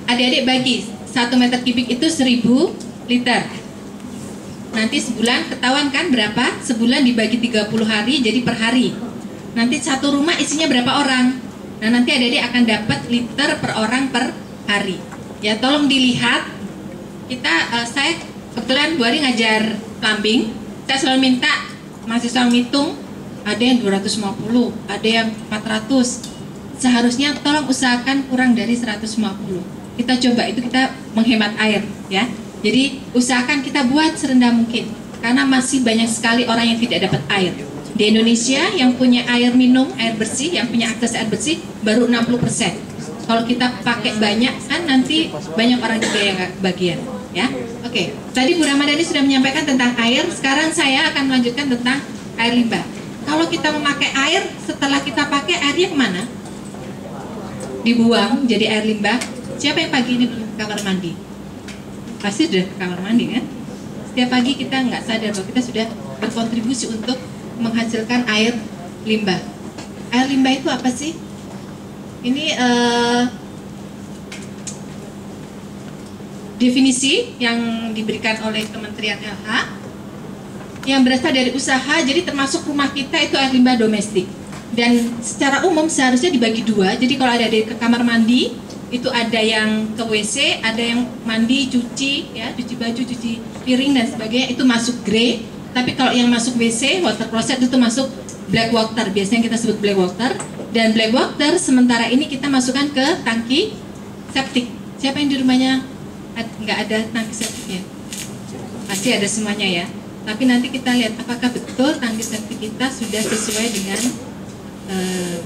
adik-adik bagi 1 meter kubik itu 1000 liter. Nanti sebulan ketahuan kan berapa? Sebulan dibagi 30 hari jadi per hari. Nanti satu rumah isinya berapa orang? Nah, nanti adik-adik akan dapat liter per orang per hari. Ya, tolong dilihat. Saya kebetulan Bu Ari ngajar plumbing. Saya selalu minta mahasiswa ngitung, ada yang 250, ada yang 400. Seharusnya tolong usahakan kurang dari 150. Kita coba, itu kita menghemat air ya. Jadi usahakan kita buat serendah mungkin, karena masih banyak sekali orang yang tidak dapat air. Di Indonesia yang punya air minum, air bersih, yang punya akses air bersih baru 60%. Kalau kita pakai banyak kan nanti banyak orang juga yang nggak kebagian ya. Oke, tadi Bu Ramadhani sudah menyampaikan tentang air. Sekarang saya akan melanjutkan tentang air limbah. Kalau kita memakai air, setelah kita pakai airnya kemana? Dibuang jadi air limbah. Siapa yang pagi ini ke kamar mandi? Pasti sudah ke kamar mandi kan? Setiap pagi kita nggak sadar bahwa kita sudah berkontribusi untuk menghasilkan air limbah. Air limbah itu apa sih? Ini definisi yang diberikan oleh Kementerian LH yang berasal dari usaha, jadi termasuk rumah kita itu air limbah domestik. Dan secara umum seharusnya dibagi dua. Jadi kalau ada di kamar mandi itu ada yang ke WC, ada yang mandi, cuci ya, cuci baju, cuci piring dan sebagainya, itu masuk grey. Tapi kalau yang masuk WC, water closet itu masuk black water, biasanya kita sebut black water. Dan black water sementara ini kita masukkan ke tangki septik. Siapa yang di rumahnya nggak ada tangki septiknya? Pasti ada semuanya ya. Tapi nanti kita lihat apakah betul tangki septik kita sudah sesuai dengan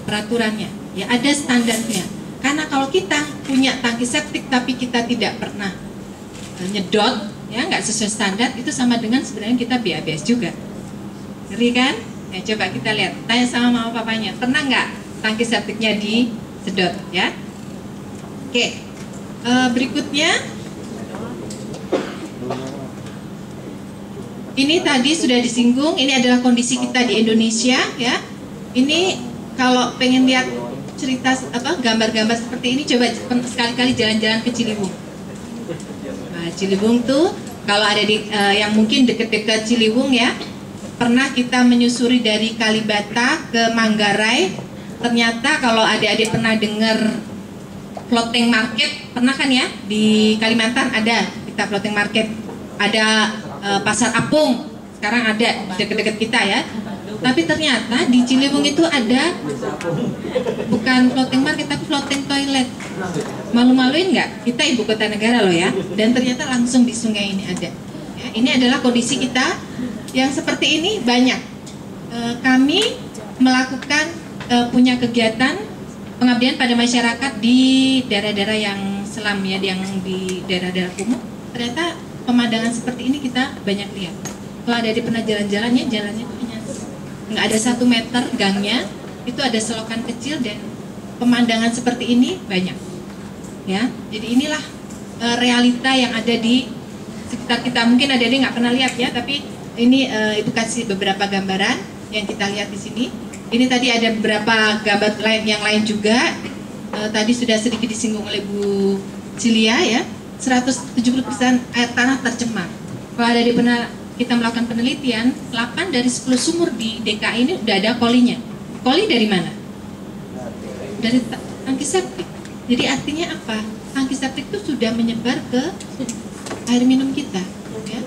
peraturannya. Ya, ada standarnya. Karena kalau kita punya tangki septik tapi kita tidak pernah nyedot, ya nggak sesuai standar, itu sama dengan sebenarnya kita BABS juga. Ngeri kan? Ya, coba kita lihat. Tanya sama mama papanya, pernah nggak tangki septiknya disedot? Ya. Oke. Berikutnya. Ini tadi sudah disinggung, ini adalah kondisi kita di Indonesia ya. Ini kalau pengen lihat cerita gambar-gambar seperti ini, coba sekali-kali jalan-jalan ke Ciliwung. Nah, Ciliwung tuh kalau ada di yang mungkin deket-deket Ciliwung ya, pernah kita menyusuri dari Kalibata ke Manggarai. Ternyata kalau adik-adik pernah dengar floating market, pernah kan ya, di Kalimantan ada kita floating market, ada Pasar Apung, sekarang ada deket-deket kita ya. Tapi ternyata di Ciliwung itu ada bukan floating market tapi floating toilet. Malu-maluin nggak? Kita ibu kota negara loh ya. Dan ternyata langsung di sungai ini ada. Ya, ini adalah kondisi kita yang seperti ini banyak. Kami melakukan punya kegiatan pengabdian pada masyarakat di daerah-daerah yang selam ya, yang di daerah-daerah kumuh. Ternyata pemandangan seperti ini kita banyak lihat. Kalau ada di pernah jalannya hanya nggak ada 1 meter gangnya, itu ada selokan kecil dan pemandangan seperti ini banyak. Ya, jadi inilah realita yang ada di sekitar kita. Mungkin ada yang nggak pernah lihat ya, tapi ini Ibu kasih beberapa gambaran yang kita lihat di sini. Ini tadi ada beberapa gambar yang lain juga. Tadi sudah sedikit disinggung oleh Bu Cilia ya. 170% air tanah tercemar. Kalau ada di pernah kita melakukan penelitian, 8 dari 10 sumur di DKI ini udah ada kolinya. Koli dari mana? Dari tangki septik. Jadi artinya apa? Tangki septik itu sudah menyebar ke air minum kita. Ya.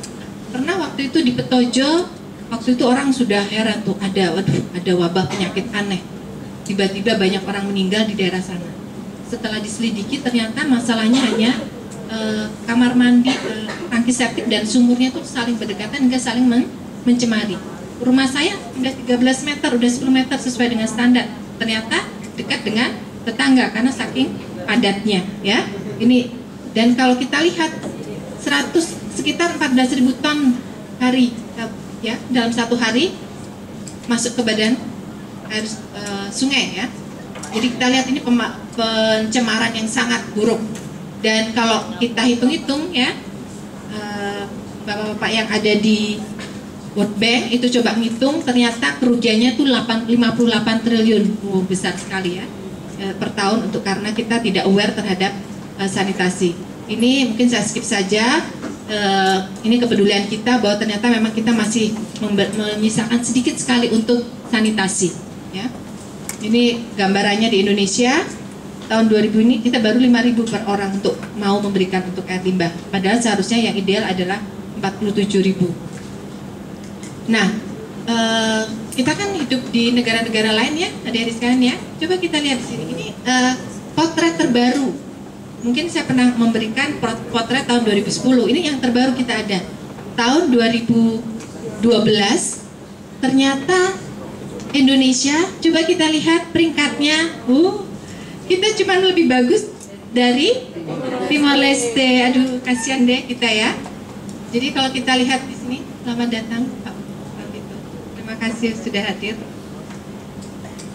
Pernah waktu itu di Petojo, waktu itu orang sudah heran tuh, ada wabah penyakit aneh. Tiba-tiba banyak orang meninggal di daerah sana. Setelah diselidiki ternyata masalahnya hanya kamar mandi, tangki septik dan sumurnya tuh saling berdekatan hingga saling mencemari. Rumah saya udah 13 meter, udah 10 meter sesuai dengan standar. Ternyata dekat dengan tetangga karena saking padatnya ya. Ini dan kalau kita lihat sekitar 14.000 ton hari ya dalam satu hari masuk ke badan air sungai ya. Jadi kita lihat ini pencemaran yang sangat buruk. Dan kalau kita hitung-hitung ya, bapak-bapak yang ada di World Bank itu coba ngitung, ternyata kerugiannya tuh 58 triliun, besar sekali ya, per tahun untuk karena kita tidak aware terhadap sanitasi. Ini mungkin saya skip saja. Ini kepedulian kita bahwa ternyata memang kita masih menyisakan sedikit sekali untuk sanitasi. Ya. Ini gambarannya di Indonesia tahun 2000 ini kita baru 5.000 per orang untuk mau memberikan untuk air limbah. Padahal seharusnya yang ideal adalah 47.000. Nah, kita kan hidup di negara-negara lain ya, adik-adik sekalian ya. Coba kita lihat di sini. Ini potret terbaru. Mungkin saya pernah memberikan potret tahun 2010. Ini yang terbaru kita ada. Tahun 2012 ternyata Indonesia, coba kita lihat peringkatnya. Kita cuma lebih bagus dari Timor Leste. Aduh, kasihan deh kita ya. Jadi kalau kita lihat di sini, selamat datang Pak. Terima kasih sudah hadir.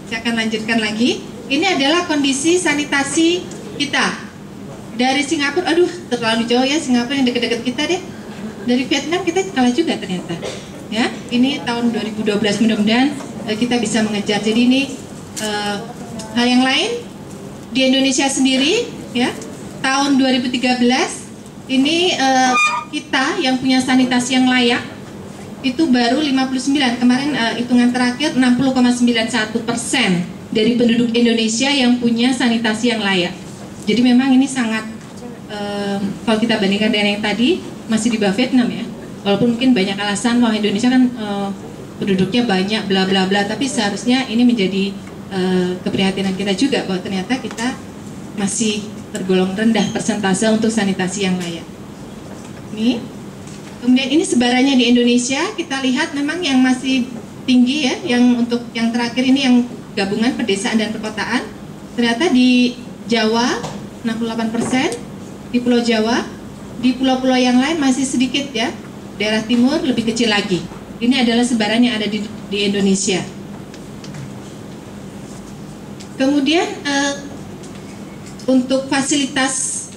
Saya akan lanjutkan lagi. Ini adalah kondisi sanitasi kita. Dari Singapura, aduh terlalu jauh ya Singapura yang dekat-dekat kita deh. Dari Vietnam kita kalah juga ternyata. Ya, ini tahun 2012 mudah-mudahan kita bisa mengejar. Jadi ini hal yang lain di Indonesia sendiri ya. Tahun 2013 ini kita yang punya sanitasi yang layak itu baru 59. Kemarin hitungan terakhir 60,91% dari penduduk Indonesia yang punya sanitasi yang layak. Jadi memang ini sangat kalau kita bandingkan dengan yang tadi masih di bawah Vietnam ya. Walaupun mungkin banyak alasan wah Indonesia kan penduduknya banyak bla bla bla, tapi seharusnya ini menjadi keprihatinan kita juga bahwa ternyata kita masih tergolong rendah persentase untuk sanitasi yang layak. Nih. Kemudian ini sebarannya di Indonesia, kita lihat memang yang masih tinggi ya, yang untuk yang terakhir ini yang gabungan pedesaan dan perkotaan. Ternyata di Jawa 68%, di Pulau Jawa, di pulau-pulau yang lain masih sedikit ya. Daerah timur lebih kecil lagi. Ini adalah sebaran yang ada di Indonesia. Kemudian untuk fasilitas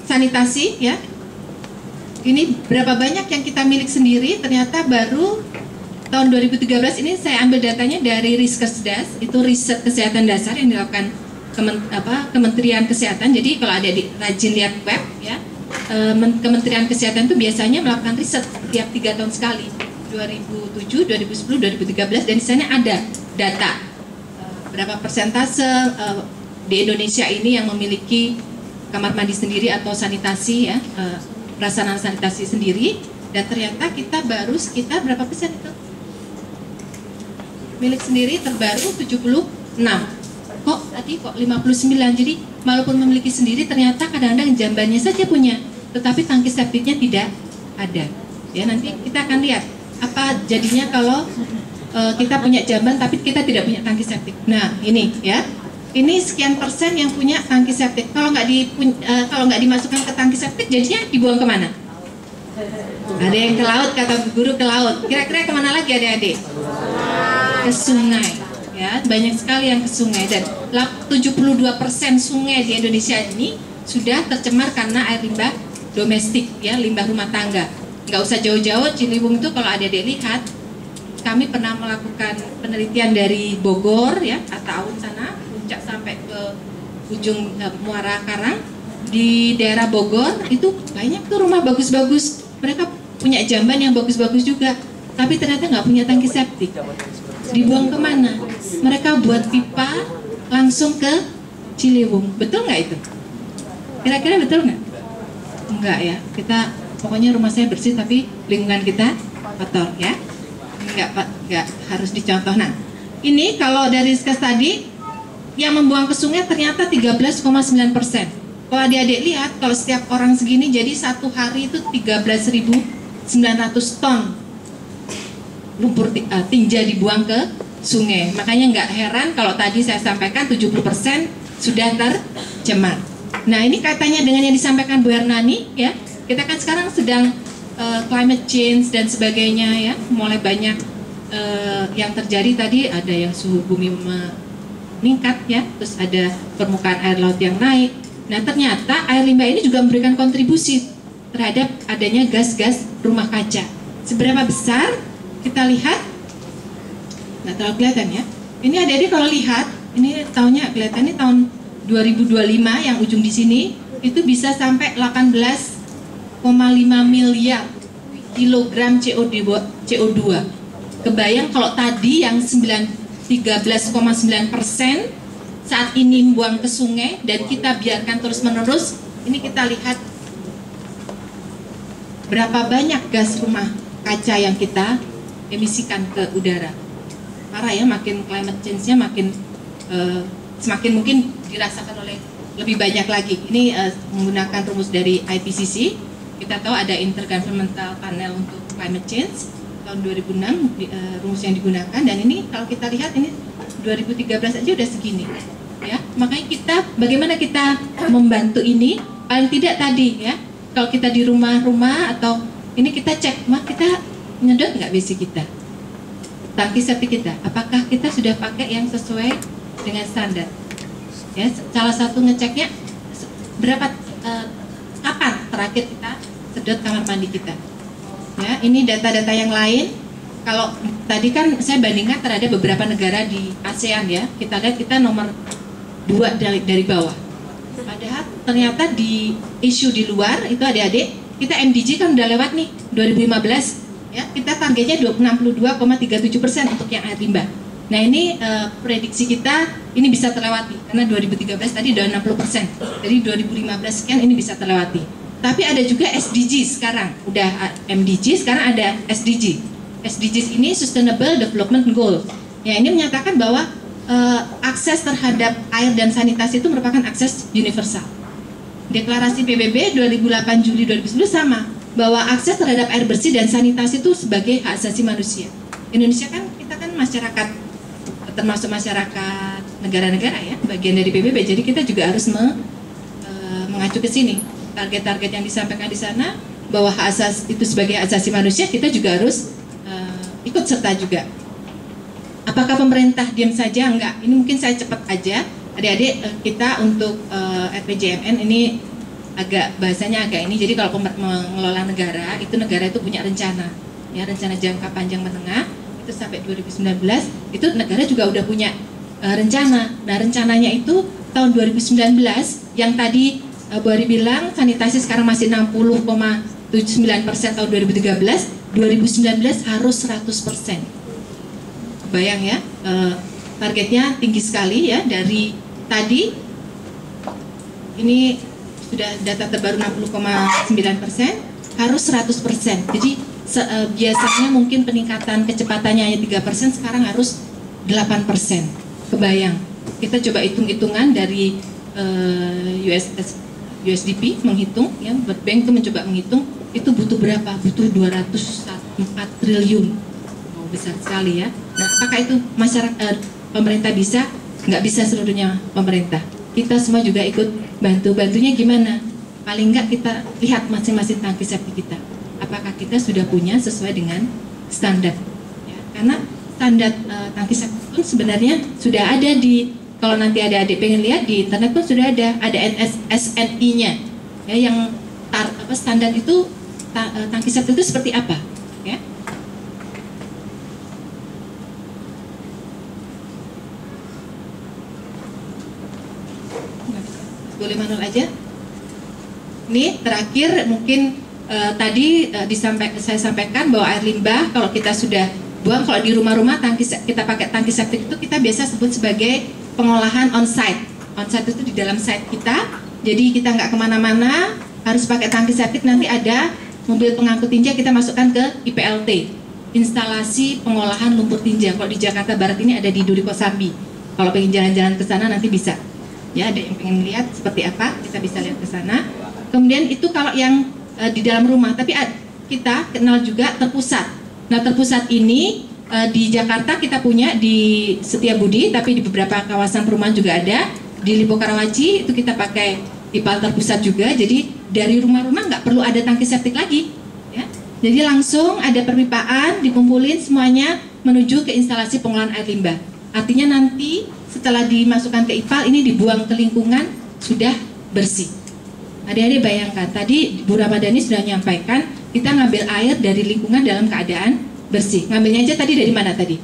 sanitasi ya, ini berapa banyak yang kita milik sendiri. Ternyata baru tahun 2013 ini saya ambil datanya dari Riskesdas, itu riset kesehatan dasar yang dilakukan Kementerian Kesehatan. Jadi kalau ada rajin lihat web ya, Kementerian Kesehatan itu biasanya melakukan riset tiap 3 tahun sekali, 2007, 2010, 2013, dan di sana ada data berapa persentase di Indonesia ini yang memiliki kamar mandi sendiri atau sanitasi ya, pelaksanaan sanitasi sendiri. Dan ternyata kita baru sekitar berapa persen itu milik sendiri, terbaru 76. Kok tadi kok 59, jadi walaupun memiliki sendiri ternyata kadang-kadang jambannya saja punya, tetapi tangki septiknya tidak ada. Ya, nanti kita akan lihat apa jadinya kalau kita punya jamban tapi kita tidak punya tangki septik. Nah ini ya, ini sekian persen yang punya tangki septik. Kalau nggak dimasukkan ke tangki septik, jadinya dibuang kemana? Ada yang ke laut, kata guru, ke laut. Kira-kira kemana lagi adik-adik? Ke sungai. Ya, banyak sekali yang ke sungai, dan 72% sungai di Indonesia ini sudah tercemar karena air limbah domestik ya, limbah rumah tangga. Nggak usah jauh-jauh, Ciliwung itu kalau adik-adik lihat, kami pernah melakukan penelitian dari Bogor ya, Ataun sana, puncak sampai ke ujung Muara Karang. Di daerah Bogor itu banyak tuh rumah bagus-bagus, mereka punya jamban yang bagus-bagus juga, tapi ternyata nggak punya tangki septik. Dibuang kemana? Mereka buat pipa langsung ke Ciliwung. Betul nggak itu? Kira-kira betul nggak? Enggak ya. Kita pokoknya rumah saya bersih tapi lingkungan kita kotor ya. Enggak harus dicontoh. Nah, ini kalau dari Riskes tadi yang membuang ke sungai ternyata 13,9%. Kalau adik-adik lihat, kalau setiap orang segini jadi satu hari itu 13.900 ton lumpur tinja dibuang ke sungai. Makanya nggak heran kalau tadi saya sampaikan 70% sudah tercemar. Nah ini kaitannya dengan yang disampaikan Bu Hernani ya. Kita kan sekarang sedang climate change dan sebagainya ya. Mulai banyak yang terjadi tadi, ada yang suhu bumi meningkat ya. Terus ada permukaan air laut yang naik. Nah ternyata air limbah ini juga memberikan kontribusi terhadap adanya gas-gas rumah kaca. Seberapa besar? Kita lihat, nggak terlalu kelihatan ya. Ini adik-adik kalau lihat, ini tahunnya kelihatan, ini tahun 2025 yang ujung di sini, itu bisa sampai 18,5 miliar kilogram CO2. Kebayang kalau tadi yang 13,9% saat ini buang ke sungai dan kita biarkan terus-menerus, ini kita lihat berapa banyak gas rumah kaca yang kita emisikan ke udara. Parah ya, makin climate change-nya makin semakin mungkin dirasakan oleh lebih banyak lagi. Ini menggunakan rumus dari IPCC. Kita tahu ada Intergovernmental Panel untuk Climate Change tahun 2006 rumus yang digunakan, dan ini kalau kita lihat ini 2013 aja udah segini. Ya, makanya kita bagaimana kita membantu ini, paling tidak tadi ya, kalau kita di rumah-rumah atau ini kita cek, kita nyedot nggak WC kita, tangki septic kita, apakah kita sudah pakai yang sesuai dengan standar? Ya, salah satu ngeceknya berapa kapan terakhir kita sedot kamar mandi kita. Ya, ini data-data yang lain. Kalau tadi kan saya bandingkan terhadap beberapa negara di ASEAN ya, kita lihat kita nomor 2 dari bawah. Padahal ternyata di isu di luar itu adik-adik, kita MDG kan udah lewat nih 2015 ya, kita targetnya 62,37% untuk yang air limbah. Nah ini prediksi kita ini bisa terlewati karena 2013 tadi udah 60%, jadi 2015 sekian ini bisa terlewati. Tapi ada juga SDG sekarang, udah MDG sekarang ada SDG. SDGs ini Sustainable Development Goal. Ya, ini menyatakan bahwa akses terhadap air dan sanitasi itu merupakan akses universal. Deklarasi PBB 2008 Juli 2010 sama, bahwa akses terhadap air bersih dan sanitasi itu sebagai hak asasi manusia. Indonesia kan, kita kan masyarakat, termasuk masyarakat negara-negara ya, bagian dari PBB, jadi kita juga harus mengacu ke sini. Target-target yang disampaikan di sana, bahwa hak asasi itu sebagai hak asasi manusia, kita juga harus ikut serta juga. Apakah pemerintah diam saja? Enggak, ini mungkin saya cepat aja. Adik-adik, kita untuk RPJMN ini agak bahasanya agak ini. Jadi kalau mengelola negara itu punya rencana, ya, rencana jangka panjang menengah itu sampai 2019 itu negara juga udah punya rencana. Nah rencananya itu tahun 2019 yang tadi Bu Ari bilang sanitasi sekarang masih 60,79% tahun 2013, 2019 harus 100%. Bayang ya, targetnya tinggi sekali ya, dari tadi ini sudah data terbaru 60,9% harus 100%. Jadi biasanya mungkin peningkatan kecepatannya hanya 3%, sekarang harus 8%. Kebayang, kita coba hitung-hitungan dari USDP menghitung ya, World Bank itu mencoba menghitung itu butuh berapa? Butuh 204 triliun. Besar sekali ya. Nah, apakah itu masyarakat pemerintah bisa? Nggak bisa seluruhnya pemerintah. Kita semua juga ikut bantu-bantunya gimana? Paling nggak kita lihat masing-masing tangki septic kita. Apakah kita sudah punya sesuai dengan standar? Ya, karena standar tangki septic pun sebenarnya sudah ada di, kalau nanti ada adik pengen lihat di internet pun sudah ada SNI-nya. Ya, yang standar itu tangki septic itu seperti apa? Ya. Boleh manual aja. Ini terakhir mungkin tadi saya sampaikan bahwa air limbah kalau kita sudah buang, kalau di rumah-rumah kita pakai tangki septic itu kita biasa sebut sebagai pengolahan on-site. On-site itu di dalam site kita, jadi kita nggak kemana-mana, harus pakai tangki septic. Nanti ada mobil pengangkut tinja, kita masukkan ke IPLT, instalasi pengolahan lumpur tinja. Kalau di Jakarta Barat ini ada di Duri Kosambi. Kalau pengen jalan-jalan ke sana nanti bisa. Ya, ada yang pengen lihat seperti apa, kita bisa lihat ke sana. Kemudian itu kalau yang di dalam rumah, tapi kita kenal juga terpusat. Nah, terpusat ini di Jakarta kita punya di Setiabudi, tapi di beberapa kawasan perumahan juga ada. Di Lipo Karawaci itu kita pakai IPAL terpusat juga. Jadi dari rumah-rumah nggak perlu ada tangki septik lagi. Ya. Jadi langsung ada perpipaan, dikumpulin semuanya menuju ke instalasi pengolahan air limbah. Artinya nanti setelah dimasukkan ke IPAL ini dibuang ke lingkungan sudah bersih. Adik-adik bayangkan, tadi Bu Ramadhani sudah menyampaikan kita ngambil air dari lingkungan dalam keadaan bersih. Ngambilnya aja tadi dari mana tadi?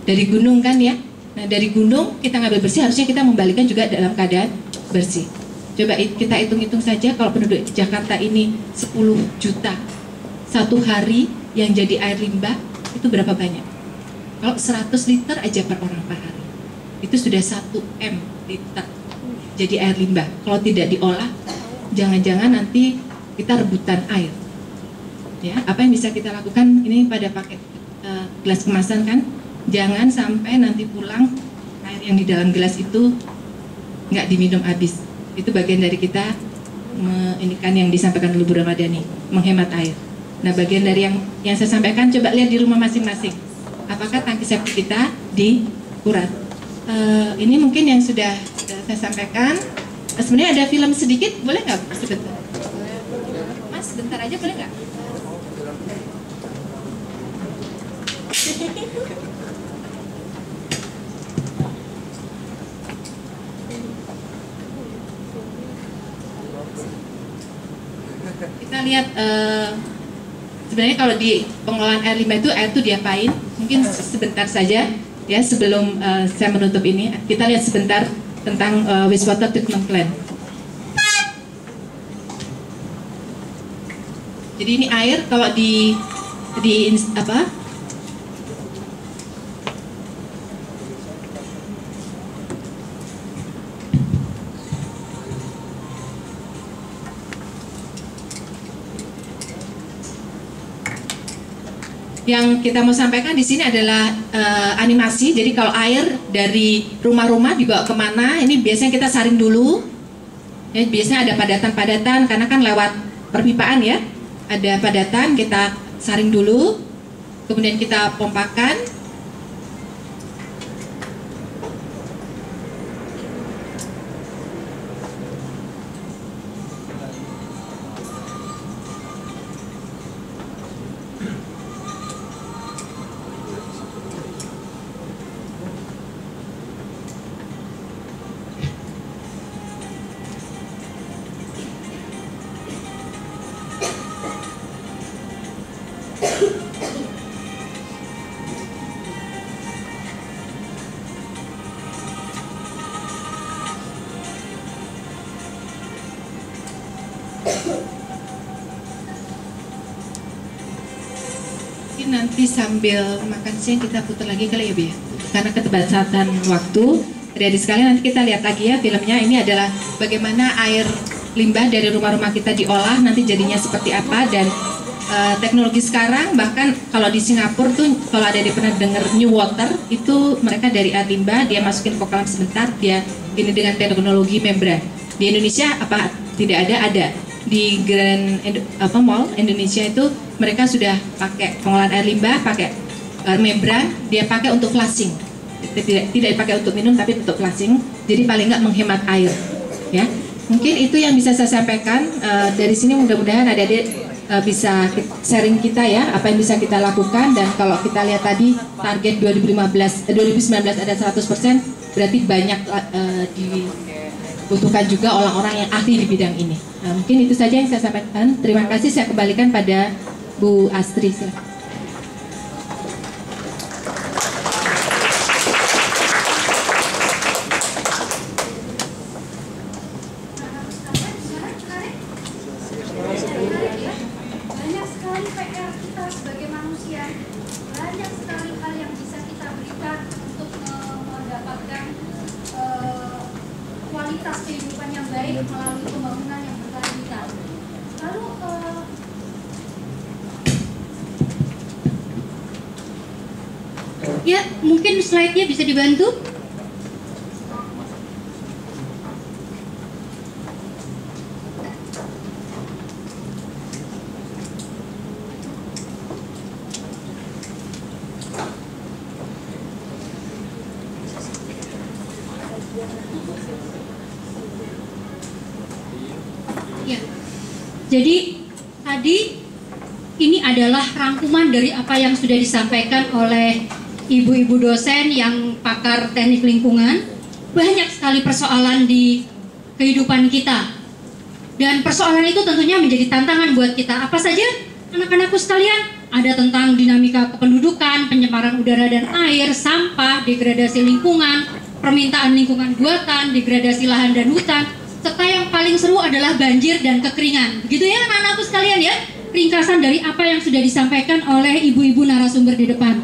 Dari gunung kan ya? Nah dari gunung kita ngambil bersih, harusnya kita membalikan juga dalam keadaan bersih. Coba kita hitung-hitung saja kalau penduduk Jakarta ini 10 juta satu hari yang jadi air limbah, itu berapa banyak? Kalau 100 liter aja per orang per hari, itu sudah 1 M liter jadi air limbah. Kalau tidak diolah, jangan-jangan nanti kita rebutan air. Ya, apa yang bisa kita lakukan? Ini pada pakai gelas kemasan kan? Jangan sampai nanti pulang air yang di dalam gelas itu nggak diminum habis. Itu bagian dari kita, ini kan yang disampaikan oleh Bu Ramadhani, menghemat air. Nah, bagian dari yang saya sampaikan, coba lihat di rumah masing-masing. Apakah tangki septik kita dikuras? Ini mungkin yang sudah saya sampaikan. Sebenarnya ada film sedikit, boleh nggak sebentar? Mas, sebentar aja boleh nggak? Kita lihat sebenarnya kalau di pengolahan air limbah itu air itu diapain? Mungkin sebentar saja ya sebelum saya menutup ini, kita lihat sebentar tentang wastewater treatment plant. Jadi ini air kalau di apa? Yang kita mau sampaikan di sini adalah animasi. Jadi kalau air dari rumah-rumah dibawa kemana, ini biasanya kita saring dulu. Ya, biasanya ada padatan-padatan karena kan lewat perpipaan ya. Ada padatan, kita saring dulu, kemudian kita pompakan. Nanti sambil makan siang kita putar lagi kali ya Bu ya, karena keterbatasan waktu. Jadi sekali nanti kita lihat lagi ya filmnya. Ini adalah bagaimana air limbah dari rumah-rumah kita diolah nanti jadinya seperti apa. Dan teknologi sekarang bahkan kalau di Singapura tuh, kalau ada yang pernah dengar New Water, itu mereka dari air limbah dia masukin ke kolam sebentar, dia ini dengan teknologi membran. Di Indonesia apa tidak ada? Ada di Grand Mall Indonesia itu mereka sudah pakai pengolahan air limbah, pakai membran, dia pakai untuk flushing. Tidak dipakai untuk minum tapi untuk flushing. Jadi paling nggak menghemat air. Ya, mungkin itu yang bisa saya sampaikan dari sini. Mudah-mudahan adik-adik bisa sharing kita ya, apa yang bisa kita lakukan. Dan kalau kita lihat tadi target 2019 ada 100%, berarti banyak dibutuhkan juga orang-orang yang ahli di bidang ini. Nah, mungkin itu saja yang saya sampaikan. Terima kasih, saya kembalikan pada Bu Astri. Ya, mungkin slide-nya bisa dibantu. Ya, jadi tadi ini adalah rangkuman dari apa yang sudah disampaikan oleh ibu-ibu dosen yang pakar teknik lingkungan. Banyak sekali persoalan di kehidupan kita, dan persoalan itu tentunya menjadi tantangan buat kita. Apa saja anak-anakku sekalian? Ada tentang dinamika kependudukan, pencemaran udara dan air, sampah, degradasi lingkungan, permintaan lingkungan buatan, degradasi lahan dan hutan, serta yang paling seru adalah banjir dan kekeringan. Begitu ya anak-anakku sekalian ya, ringkasan dari apa yang sudah disampaikan oleh ibu-ibu narasumber di depan.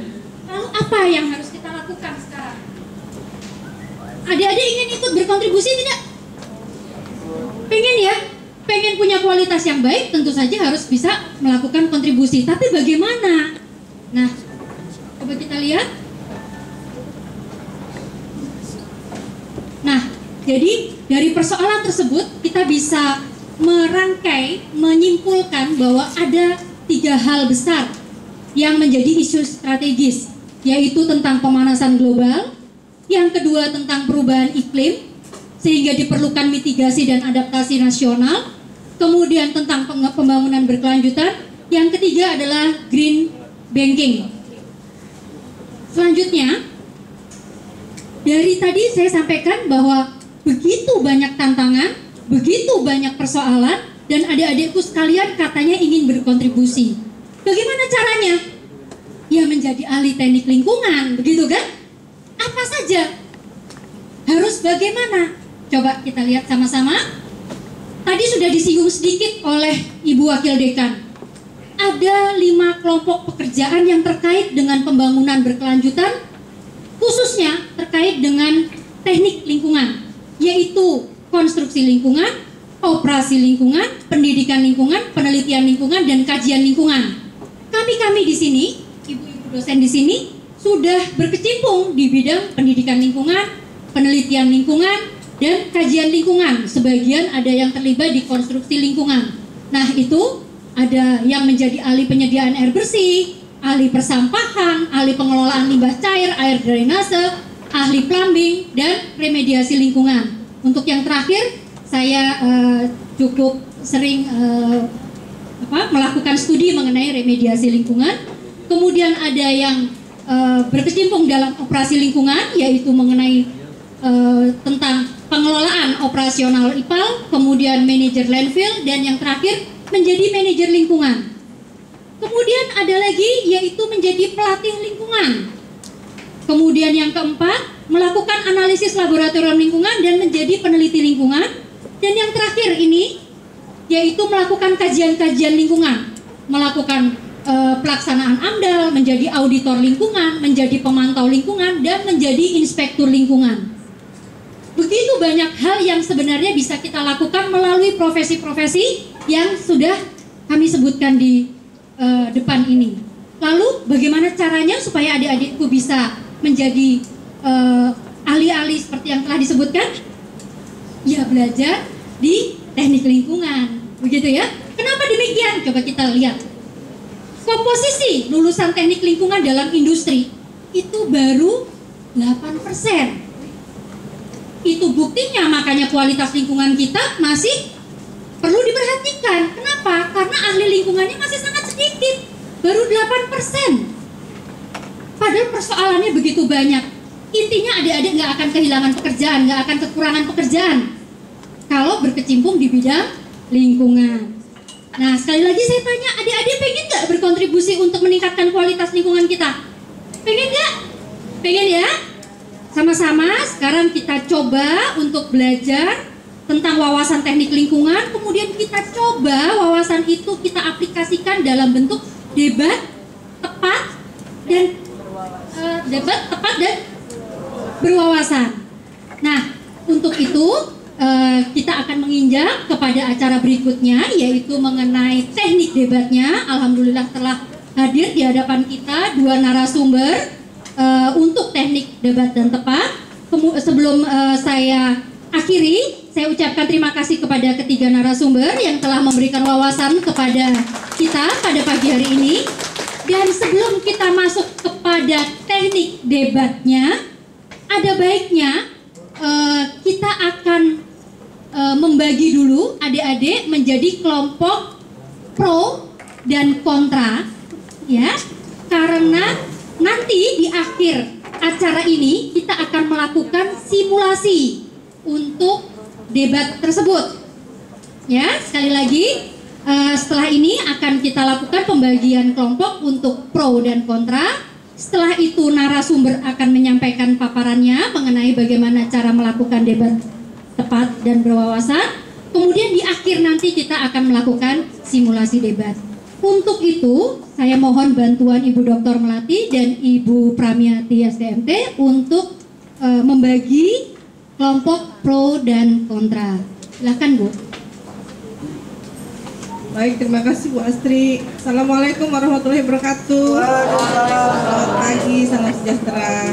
Lalu apa yang harus kita lakukan sekarang? Adik-adik ingin ikut berkontribusi tidak? Pengen ya? Pengen punya kualitas yang baik, tentu saja harus bisa melakukan kontribusi. Tapi bagaimana? Nah, coba kita lihat. Nah, jadi dari persoalan tersebut kita bisa merangkai, menyimpulkan bahwa ada 3 hal besar yang menjadi isu strategis, yaitu tentang pemanasan global, yang kedua tentang perubahan iklim, sehingga diperlukan mitigasi dan adaptasi nasional, kemudian tentang pembangunan berkelanjutan, yang ketiga adalah green banking. Selanjutnya, dari tadi saya sampaikan bahwa begitu banyak tantangan, begitu banyak persoalan, dan adik-adikku sekalian katanya ingin berkontribusi. Bagaimana caranya? Ya menjadi ahli teknik lingkungan, begitu kan? Apa saja? Harus bagaimana? Coba kita lihat sama-sama. Tadi sudah disinggung sedikit oleh Ibu Wakil Dekan. Ada 5 kelompok pekerjaan yang terkait dengan pembangunan berkelanjutan, khususnya terkait dengan teknik lingkungan, yaitu konstruksi lingkungan, operasi lingkungan, pendidikan lingkungan, penelitian lingkungan, dan kajian lingkungan. Kami di sini, ibu-ibu dosen di sini, sudah berkecimpung di bidang pendidikan lingkungan, penelitian lingkungan, dan kajian lingkungan. Sebagian ada yang terlibat di konstruksi lingkungan. Nah, itu ada yang menjadi ahli penyediaan air bersih, ahli persampahan, ahli pengelolaan limbah cair, air drainase, ahli plumbing, dan remediasi lingkungan. Untuk yang terakhir, saya cukup sering melakukan studi mengenai remediasi lingkungan. Kemudian ada yang berkecimpung dalam operasi lingkungan, yaitu mengenai tentang pengelolaan operasional IPAL, kemudian manajer landfill, dan yang terakhir menjadi manajer lingkungan. Kemudian ada lagi yaitu menjadi pelatih lingkungan. Kemudian yang keempat, melakukan analisis laboratorium lingkungan dan menjadi peneliti lingkungan. Dan yang terakhir ini yaitu melakukan kajian-kajian lingkungan, melakukan pelaksanaan AMDAL, menjadi auditor lingkungan, menjadi pemantau lingkungan, dan menjadi inspektur lingkungan. Begitu banyak hal yang sebenarnya bisa kita lakukan melalui profesi-profesi yang sudah kami sebutkan di depan ini. Lalu bagaimana caranya supaya adik-adikku bisa menjadi ahli-ahli seperti yang telah disebutkan? Ya belajar di teknik lingkungan, begitu ya. Kenapa demikian? Coba kita lihat. Komposisi lulusan teknik lingkungan dalam industri itu baru 8%. Itu buktinya, makanya kualitas lingkungan kita masih perlu diperhatikan. Kenapa? Karena ahli lingkungannya masih sangat sedikit, baru 8%. Padahal persoalannya begitu banyak. Intinya adik-adik nggak akan kehilangan pekerjaan, nggak akan kekurangan pekerjaan kalau berkecimpung di bidang lingkungan. Nah, sekali lagi saya tanya, adik-adik pengen nggak berkontribusi untuk meningkatkan kualitas lingkungan kita? Pengen nggak? Pengen ya? Sama-sama sekarang kita coba untuk belajar tentang wawasan teknik lingkungan, kemudian kita coba wawasan itu kita aplikasikan dalam bentuk debat tepat dan berwawasan. Nah, untuk itu kita akan menginjak kepada acara berikutnya, yaitu mengenai teknik debatnya. Alhamdulillah telah hadir di hadapan kita 2 narasumber untuk teknik debat dan tepat. Sebelum saya akhiri, saya ucapkan terima kasih kepada ketiga narasumber yang telah memberikan wawasan kepada kita pada pagi hari ini. Dan sebelum kita masuk kepada teknik debatnya, ada baiknya kita akan membagi dulu adik-adik menjadi kelompok pro dan kontra, ya, karena nanti di akhir acara ini kita akan melakukan simulasi untuk debat tersebut. Ya, sekali lagi setelah ini akan kita lakukan pembagian kelompok untuk pro dan kontra. Setelah itu narasumber akan menyampaikan paparannya mengenai bagaimana cara melakukan debat tepat dan berwawasan. Kemudian di akhir nanti kita akan melakukan simulasi debat. Untuk itu, saya mohon bantuan Ibu Dr. Melati dan Ibu Pramiati SDMT untuk membagi kelompok pro dan kontra. Silakan, Bu. Baik, terima kasih Bu Astri. Assalamualaikum warahmatullahi wabarakatuh. Selamat pagi, salam sejahtera.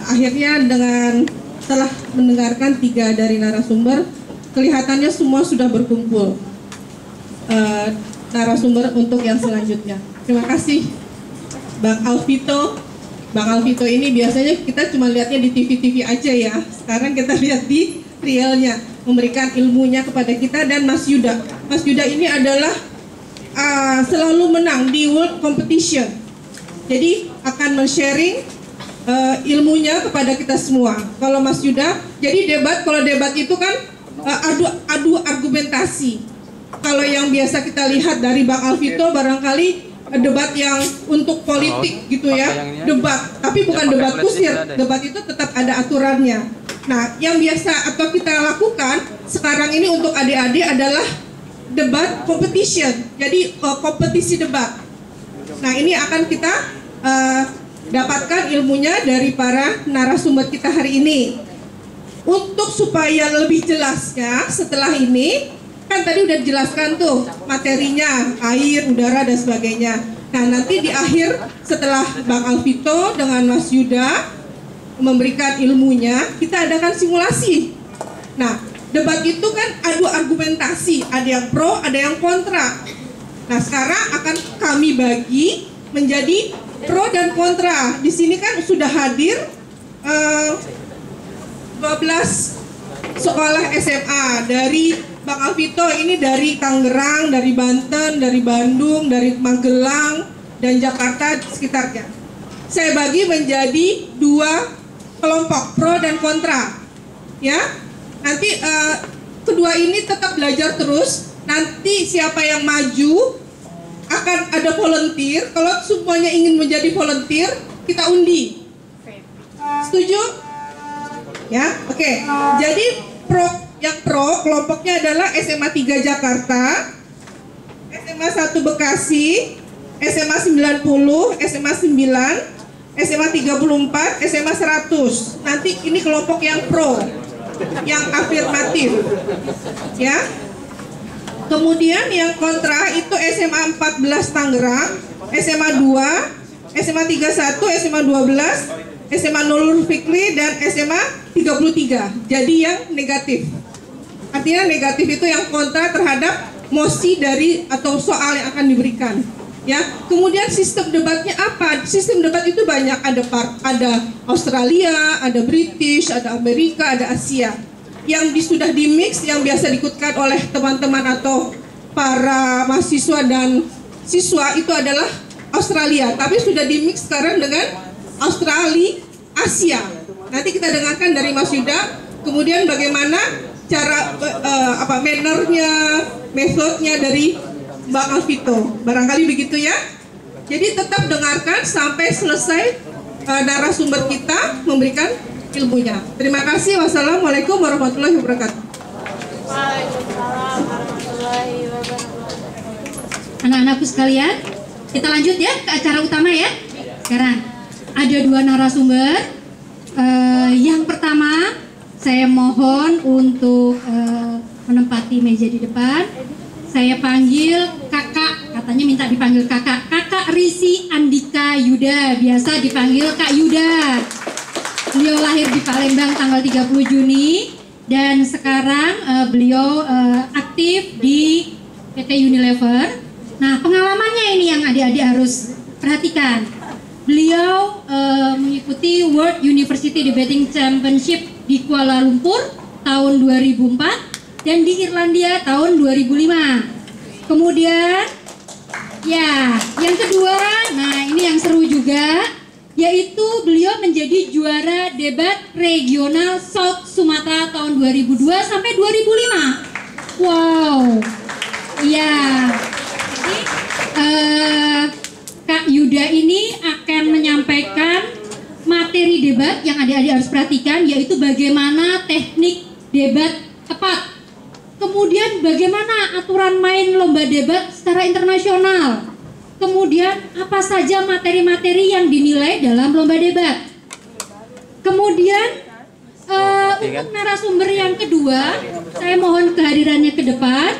Akhirnya setelah mendengarkan 3 dari narasumber, kelihatannya semua sudah berkumpul. Narasumber untuk yang selanjutnya. Terima kasih Bang Alvito. Bang Alvito ini biasanya kita cuma lihatnya di TV-TV aja ya. Sekarang kita lihat di realnya, memberikan ilmunya kepada kita. Dan Mas Yuda. Mas Yuda ini adalah selalu menang di World Competition. Jadi akan men-sharing ilmunya kepada kita semua. Kalau Mas Yuda, jadi kalau debat itu kan adu argumentasi. Kalau yang biasa kita lihat dari Bang Alvito barangkali debat yang untuk politik gitu ya, debat, tapi bukan debat kusir, debat itu tetap ada aturannya. Nah, yang biasa atau kita lakukan sekarang ini untuk adik-adik adalah debat competition, jadi kompetisi debat. Nah, ini akan kita dapatkan ilmunya dari para narasumber kita hari ini. Untuk supaya lebih jelasnya setelah ini, kan tadi udah dijelaskan tuh materinya, air, udara, dan sebagainya. Nah, nanti di akhir setelah Bang Alvito dengan Mas Yuda memberikan ilmunya, kita adakan simulasi. Nah, debat itu kan adu argumentasi, ada yang pro, ada yang kontra. Nah, sekarang akan kami bagi menjadi pro dan kontra. Di sini kan sudah hadir 12 sekolah SMA dari Bang Alvito ini dari Tangerang, dari Banten, dari Bandung, dari Magelang, dan Jakarta sekitarnya. Saya bagi menjadi 2 kelompok, pro dan kontra. Ya, nanti kedua ini tetap belajar terus. Nanti siapa yang maju akan ada volunteer. Kalau semuanya ingin menjadi volunteer, kita undi. Setuju? Ya, oke. Jadi yang pro kelompoknya adalah SMA 3 Jakarta, SMA 1 Bekasi, SMA 90, SMA 9, SMA 34, SMA 100. Nanti ini kelompok yang pro, yang afirmatif. Ya. Kemudian yang kontra itu SMA 14 Tangerang, SMA 2, SMA 31, SMA 12, SMA Nurul Fikri, dan SMA 33. Jadi yang negatif. Artinya negatif itu yang kontra terhadap mosi dari atau soal yang akan diberikan. Ya, kemudian sistem debatnya apa? Sistem debat itu banyak, ada Australia, ada British, ada Amerika, ada Asia. Yang sudah di mix, yang biasa diikutkan oleh teman-teman atau para mahasiswa dan siswa itu adalah Australia, tapi sudah di mix sekarang dengan Australia, Asia. Nanti kita dengarkan dari Mas Yuda, kemudian bagaimana cara mannernya, metodenya dari Bang Alvito. Barangkali begitu ya. Jadi tetap dengarkan sampai selesai narasumber kita memberikan ilmunya. Terima kasih. Wassalamualaikum warahmatullahi wabarakatuh. Waalaikumsalam warahmatullahi wabarakatuh. Anak-anakku sekalian, kita lanjut ya ke acara utama ya. Sekarang ada 2 narasumber. Yang pertama, saya mohon untuk menempati meja di depan. Saya panggil kakak, katanya minta dipanggil kakak. Kakak Risi Andika Yuda, biasa dipanggil Kak Yuda. Beliau lahir di Palembang tanggal 30 Juni dan sekarang beliau aktif di PT Unilever. Nah, pengalamannya ini yang adik-adik harus perhatikan. Beliau mengikuti World University Debating Championship di Kuala Lumpur tahun 2004 dan di Irlandia tahun 2005. Kemudian ya, yang kedua, nah ini yang seru juga, yaitu beliau menjadi juara debat regional South Sumatera tahun 2002 sampai 2005. Wow. Iya. Jadi Kak Yuda ini akan menyampaikan materi debat yang adik-adik harus perhatikan, yaitu bagaimana teknik debat tepat. Kemudian bagaimana aturan main lomba debat secara internasional. Kemudian apa saja materi-materi yang dinilai dalam lomba debat. Kemudian untuk narasumber yang kedua, saya mohon kehadirannya ke depan.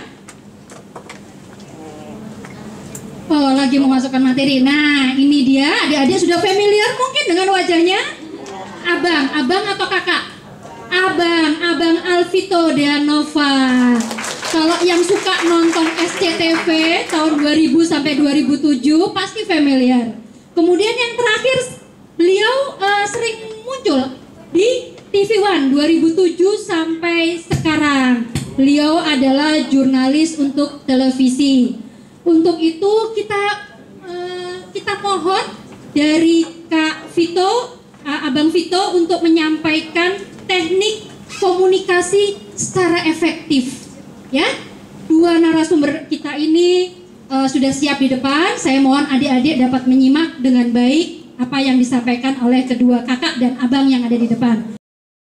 Oh, lagi memasukkan materi. Nah, ini dia. Adik-adik sudah familiar mungkin dengan wajahnya? Abang atau kakak? Abang Alvito Deanova. Kalau yang suka nonton SCTV tahun 2000 sampai 2007 pasti familiar. Kemudian yang terakhir, beliau sering muncul di TV One 2007 sampai sekarang. Beliau adalah jurnalis untuk televisi. Untuk itu kita mohon dari Kak Vito, Abang Vito untuk menyampaikan teknik komunikasi secara efektif. Ya, dua narasumber kita ini sudah siap di depan. Saya mohon adik-adik dapat menyimak dengan baik apa yang disampaikan oleh kedua kakak dan abang yang ada di depan.